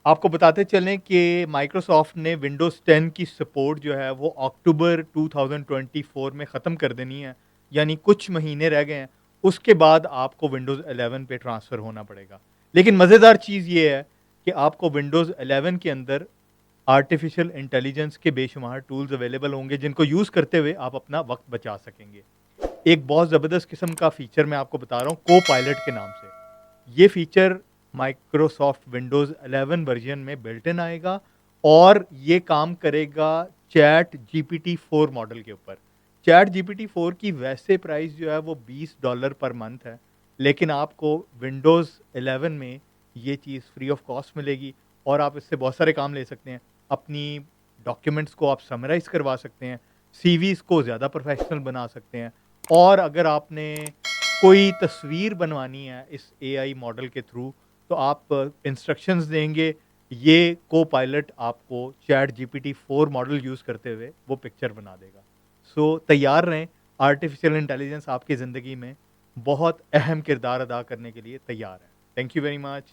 आपको बताते चलें कि माइक्रोसॉफ्ट ने विंडोज़ 10 की सपोर्ट जो है वो अक्टूबर 2024 में ख़त्म कर देनी है, यानी कुछ महीने रह गए हैं, उसके बाद आपको विंडोज़ 11 पे ट्रांसफ़र होना पड़ेगा। लेकिन मज़ेदार चीज़ ये है कि आपको विंडोज़ 11 के अंदर आर्टिफ़िशियल इंटेलिजेंस के बेशुमार टूल्स अवेलेबल होंगे, जिनको यूज़ करते हुए आप अपना वक़्त बचा सकेंगे। एक बहुत ज़बरदस्त किस्म का फ़ीचर मैं आपको बता रहा हूँ, को-पायलट के नाम से। ये फ़ीचर माइक्रोसॉफ्ट विंडोज़ 11 वर्ज़न में बिल्ट इन आएगा और ये काम करेगा चैट जीपीटी 4 मॉडल के ऊपर। चैट जीपीटी 4 की वैसे प्राइस जो है वो $20 पर मंथ है, लेकिन आपको विंडोज़ 11 में ये चीज़ फ्री ऑफ कॉस्ट मिलेगी और आप इससे बहुत सारे काम ले सकते हैं। अपनी डॉक्यूमेंट्स को आप समराइज़ करवा सकते हैं, सीवीज़ को ज़्यादा प्रोफ़ेशनल बना सकते हैं और अगर आपने कोई तस्वीर बनवानी है इस एआई मॉडल के थ्रू, तो आप इंस्ट्रक्शंस देंगे, ये को-पायलट आपको चैट जीपीटी 4 मॉडल यूज़ करते हुए वो पिक्चर बना देगा। सो तैयार रहें, आर्टिफ़िशियल इंटेलिजेंस आपकी ज़िंदगी में बहुत अहम किरदार अदा करने के लिए तैयार है। Thank you very much.